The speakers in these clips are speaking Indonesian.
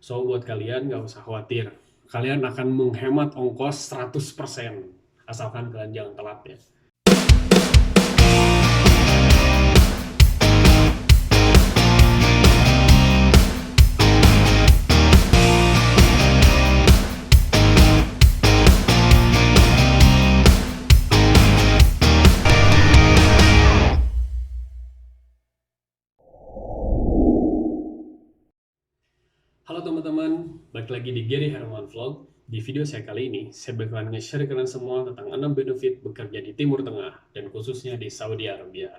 So, buat kalian nggak usah khawatir. Kalian akan menghemat ongkos 100%. Asalkan kalian jangan telat ya. Halo teman-teman, balik lagi di Gary Herman Vlog. Di video saya kali ini, saya bakalan nge-share ke kalian semua tentang 6 benefit bekerja di Timur Tengah, dan khususnya di Saudi Arabia.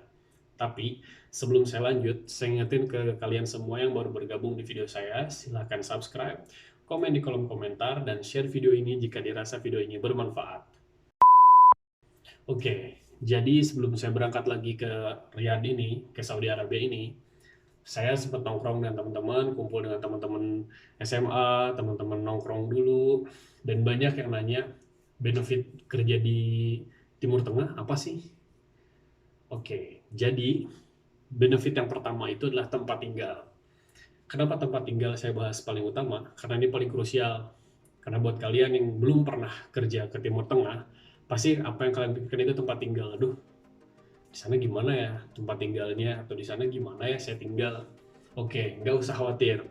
Tapi, sebelum saya lanjut, saya ingetin ke kalian semua yang baru bergabung di video saya, silahkan subscribe, komen di kolom komentar, dan share video ini jika dirasa video ini bermanfaat. Oke, jadi sebelum saya berangkat lagi ke Riyadh ini, ke Saudi Arabia ini, saya sempat nongkrong dengan teman-teman, kumpul dengan teman-teman SMA, teman-teman nongkrong dulu, dan banyak yang nanya, benefit kerja di Timur Tengah apa sih? Oke, jadi benefit yang pertama itu adalah tempat tinggal. Kenapa tempat tinggal saya bahas paling utama? Karena ini paling krusial. Karena buat kalian yang belum pernah kerja ke Timur Tengah, pasti apa yang kalian pikirkan itu tempat tinggal. Aduh, di sana gimana ya tempat tinggalnya, atau di sana gimana ya saya tinggal. Oke, nggak usah khawatir,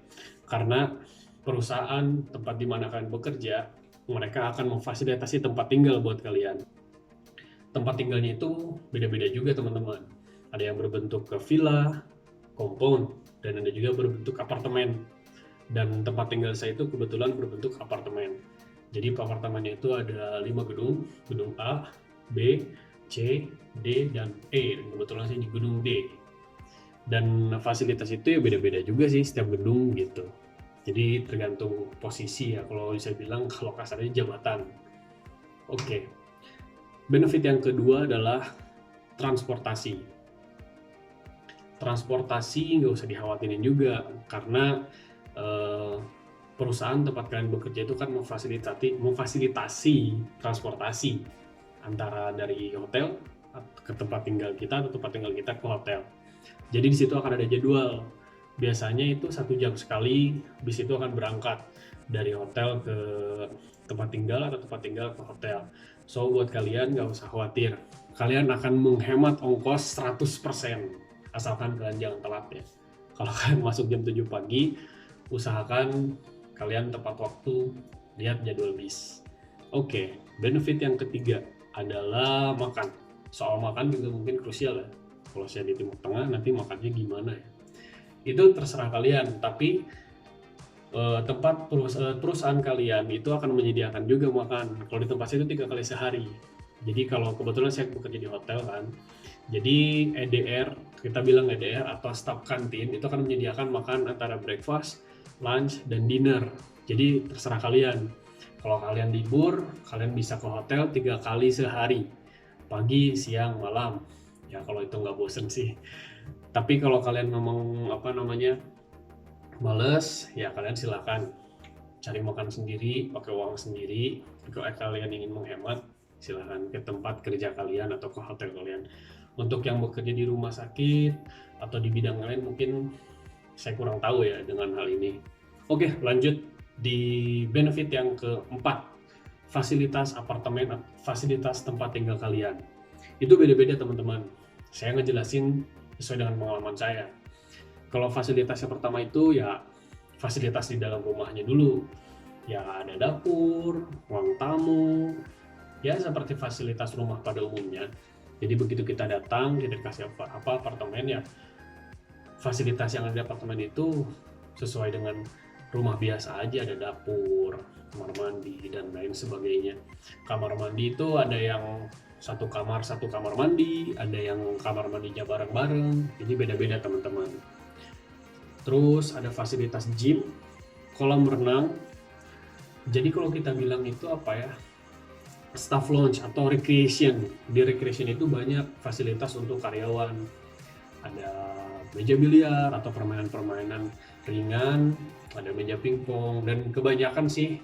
karena perusahaan tempat di mana kalian bekerja, mereka akan memfasilitasi tempat tinggal buat kalian. Tempat tinggalnya itu beda-beda juga teman-teman. Ada yang berbentuk ke villa, compound, dan ada juga berbentuk apartemen. Dan tempat tinggal saya itu kebetulan berbentuk apartemen. Jadi apartemennya itu ada 5 gedung, gedung A, B, C, D, dan E. Dan kebetulan saya di gedung D. Dan fasilitas itu ya beda-beda juga sih setiap gedung gitu. Jadi tergantung posisi ya, kalau saya bilang kalau kasarnya jabatan. Oke. Benefit yang kedua adalah transportasi. Transportasi nggak usah dikhawatirin juga, karena perusahaan tempat kalian bekerja itu kan memfasilitasi transportasi antara dari hotel ke tempat tinggal kita atau tempat tinggal kita ke hotel. Jadi di situ akan ada jadwal. Biasanya itu 1 jam sekali, bis itu akan berangkat dari hotel ke tempat tinggal atau tempat tinggal ke hotel. So buat kalian nggak usah khawatir. Kalian akan menghemat ongkos 100%. Asalkan kalian jangan telat ya. Kalau kalian masuk jam 7 pagi, usahakan kalian tepat waktu lihat jadwal bis. Oke, benefit yang ketiga adalah makan. Soal makan juga mungkin krusial ya. Kalau saya di Timur Tengah, nanti makannya gimana ya? Itu terserah kalian, tapi perusahaan kalian itu akan menyediakan juga makan. Kalau di tempat saya itu 3 kali sehari. Jadi kalau kebetulan saya bekerja di hotel kan, jadi EDR, kita bilang EDR atau staff kantin, itu akan menyediakan makan antara breakfast, lunch, dan dinner. Jadi terserah kalian. Kalau kalian libur, kalian bisa ke hotel 3 kali sehari. Pagi, siang, malam. Ya kalau itu nggak bosen sih. Tapi kalau kalian ngomong males, ya kalian silakan cari makan sendiri, pakai uang sendiri. Kalau kalian ingin menghemat, silakan ke tempat kerja kalian atau ke hotel kalian. Untuk yang bekerja di rumah sakit atau di bidang lain mungkin saya kurang tahu ya dengan hal ini. Oke, lanjut di benefit yang keempat, fasilitas apartemen, fasilitas tempat tinggal kalian. Itu beda-beda teman-teman. Saya ngejelasin sesuai dengan pengalaman saya. Kalau fasilitas yang pertama itu ya fasilitas di dalam rumahnya dulu. Ya ada dapur, ruang tamu, ya seperti fasilitas rumah pada umumnya. Jadi begitu kita datang, kita dikasih apartemen ya, fasilitas yang ada di apartemen itu sesuai dengan rumah biasa aja, ada dapur, kamar mandi, dan lain sebagainya. Kamar mandi itu ada yang satu kamar mandi, ada yang kamar mandinya bareng-bareng, jadi beda-beda teman-teman. Terus ada fasilitas gym, kolam renang. Jadi kalau kita bilang itu apa ya, staff lounge atau recreation. Di recreation itu banyak fasilitas untuk karyawan. Ada meja biliar atau permainan-permainan ringan, ada meja pingpong, dan kebanyakan sih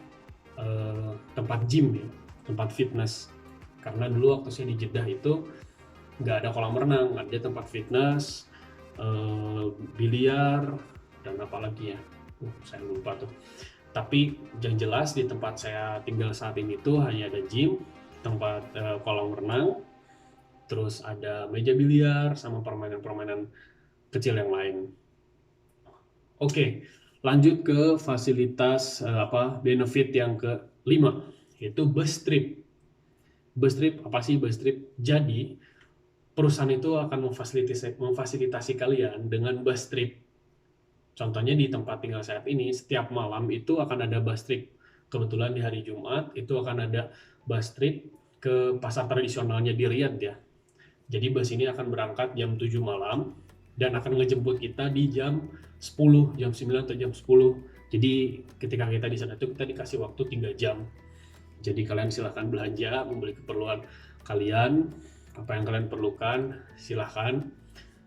tempat gym ya, tempat fitness. Karena dulu waktu saya di Jeddah itu nggak ada kolam renang, ada tempat fitness, biliar, dan apalagi ya, Saya lupa tuh. Tapi yang jelas di tempat saya tinggal saat ini tuh hanya ada gym, tempat kolam renang, terus ada meja biliar sama permainan-permainan kecil yang lain. Oke, lanjut ke fasilitas benefit yang kelima, yaitu bus trip. Bus trip apa sih bus trip? Jadi perusahaan itu akan memfasilitasi kalian dengan bus trip. Contohnya di tempat tinggal saat ini, setiap malam itu akan ada bus trip. Kebetulan di hari Jumat itu akan ada bus trip ke pasar tradisionalnya di Riyadh ya. Jadi bus ini akan berangkat jam 7 malam dan akan ngejemput kita di jam 10, jam 9 atau jam 10. Jadi ketika kita di sana itu kita dikasih waktu 3 jam. Jadi kalian silahkan belanja, membeli keperluan kalian, apa yang kalian perlukan, silahkan.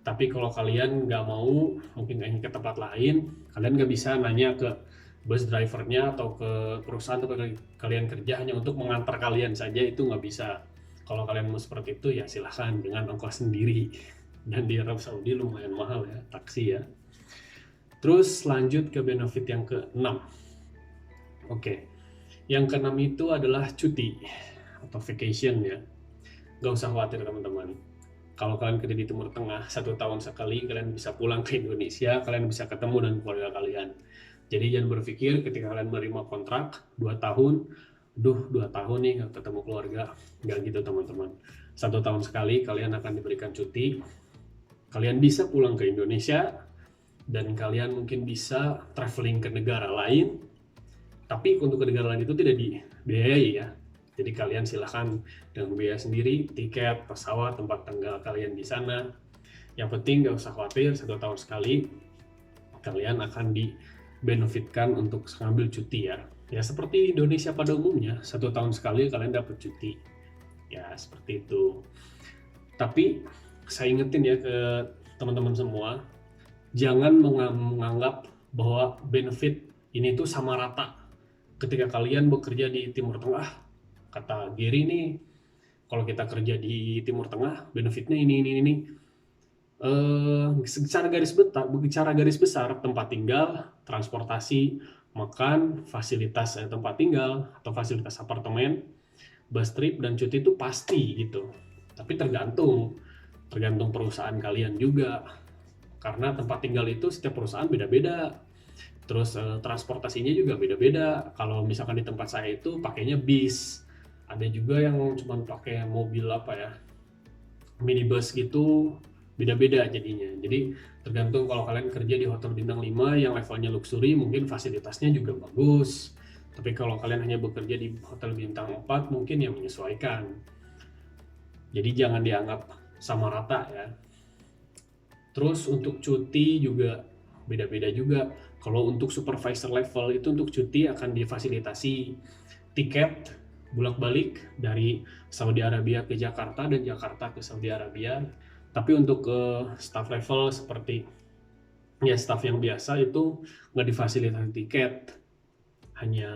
Tapi kalau kalian nggak mau, mungkin ingin ke tempat lain, kalian nggak bisa nanya ke bus drivernya atau ke perusahaan tempat kalian kerja hanya untuk mengantar kalian saja, itu nggak bisa. Kalau kalian mau seperti itu ya silahkan dengan ongkos sendiri. Dan di Arab Saudi lumayan mahal ya, taksi ya. Terus lanjut ke benefit yang ke-6. Oke, yang ke-6 itu adalah cuti atau vacation ya. Gak usah khawatir teman-teman. Kalau kalian kerja di Timur Tengah, 1 tahun sekali kalian bisa pulang ke Indonesia, kalian bisa ketemu dengan keluarga kalian. Jadi jangan berpikir ketika kalian menerima kontrak 2 tahun, 2 tahun nih gak ketemu keluarga. Gak gitu teman-teman. 1 tahun sekali kalian akan diberikan cuti. Kalian bisa pulang ke Indonesia dan kalian mungkin bisa traveling ke negara lain. Tapi untuk ke negara lain itu tidak dibiayai ya. Jadi kalian silahkan dengan biaya sendiri, tiket, pesawat, tempat tinggal kalian di sana. Yang penting gak usah khawatir, 1 tahun sekali kalian akan dibenefitkan untuk mengambil cuti ya. Ya seperti Indonesia pada umumnya, 1 tahun sekali kalian dapat cuti. Ya seperti itu. Tapi saya ingetin ya ke teman-teman semua, jangan menganggap bahwa benefit ini tuh sama rata. Ketika kalian bekerja di Timur Tengah, kata Gary nih, kalau kita kerja di Timur Tengah, benefitnya ini. Secara garis besar, tempat tinggal, transportasi, makan, fasilitas tempat tinggal atau fasilitas apartemen, bus trip dan cuti itu pasti gitu. Tapi tergantung perusahaan kalian juga. Karena tempat tinggal itu setiap perusahaan beda-beda. Terus transportasinya juga beda-beda. Kalau misalkan di tempat saya itu pakainya bis. Ada juga yang cuma pakai mobil minibus gitu, beda-beda jadinya. Jadi tergantung, kalau kalian kerja di hotel bintang 5 yang levelnya luxury, mungkin fasilitasnya juga bagus. Tapi kalau kalian hanya bekerja di hotel bintang 4, mungkin ya menyesuaikan. Jadi jangan dianggap sama rata ya. Terus untuk cuti juga beda-beda juga. Kalau untuk supervisor level itu untuk cuti akan difasilitasi tiket bolak-balik dari Saudi Arabia ke Jakarta dan Jakarta ke Saudi Arabia. Tapi untuk staff level seperti ya staff yang biasa itu nggak difasilitasi tiket, hanya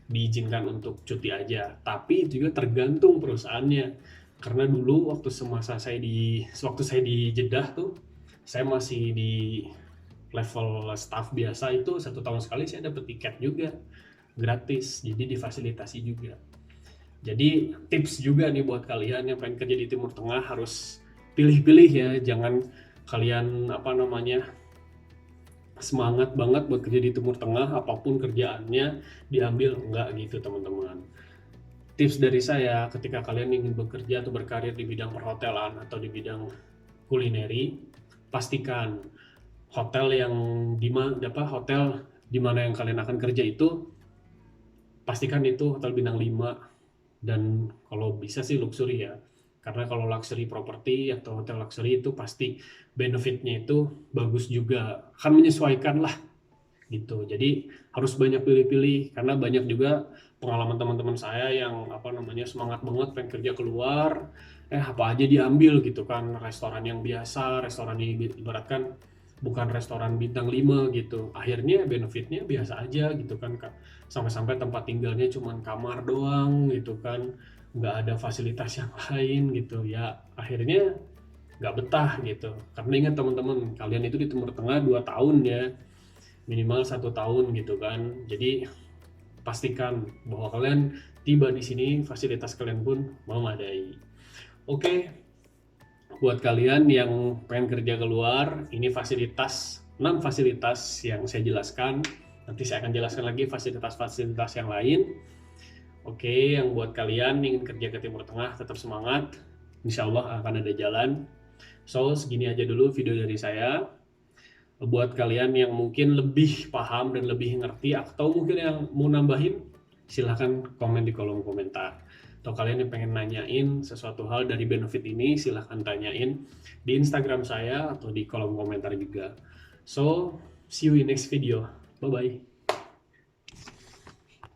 diizinkan untuk cuti aja. Tapi juga tergantung perusahaannya. Karena dulu waktu saya di Jeddah tuh, saya masih di level staff biasa itu 1 tahun sekali saya dapat tiket juga gratis, jadi difasilitasi juga. Jadi tips juga nih buat kalian yang pengen kerja di Timur Tengah, harus pilih-pilih ya, jangan kalian semangat banget buat kerja di Timur Tengah, apapun kerjaannya diambil, enggak gitu teman-teman. Tips dari saya, ketika kalian ingin bekerja atau berkarir di bidang perhotelan atau di bidang kulineri, pastikan hotel di mana yang kalian akan kerja itu, pastikan itu hotel bintang 5 dan kalau bisa sih luxury ya. Karena kalau luxury property atau hotel luxury itu pasti benefitnya itu bagus juga, akan menyesuaikan lah gitu. Jadi harus banyak pilih-pilih, karena banyak juga pengalaman teman-teman saya yang semangat banget pengen kerja keluar, apa aja diambil gitu kan, restoran yang biasa, restoran yang ibaratkan bukan restoran bintang 5 gitu, akhirnya benefitnya biasa aja gitu kan, sampai-sampai tempat tinggalnya cuma kamar doang gitu kan, nggak ada fasilitas yang lain gitu ya, akhirnya nggak betah gitu. Karena ingat teman-teman, kalian itu di Timur Tengah 2 tahun ya, minimal 1 tahun gitu kan. Jadi pastikan bahwa kalian tiba di sini fasilitas kalian pun memadai. Oke, buat kalian yang pengen kerja keluar, ini 6 fasilitas yang saya jelaskan. Nanti saya akan jelaskan lagi fasilitas-fasilitas yang lain. Oke, yang buat kalian ingin kerja ke Timur Tengah, tetap semangat. Insya Allah akan ada jalan. So, segini aja dulu video dari saya. Buat kalian yang mungkin lebih paham dan lebih ngerti, atau mungkin yang mau nambahin, silahkan komen di kolom komentar. Atau kalian yang pengen nanyain sesuatu hal dari benefit ini, silahkan tanyain di Instagram saya atau di kolom komentar juga. So, see you in next video. Bye-bye.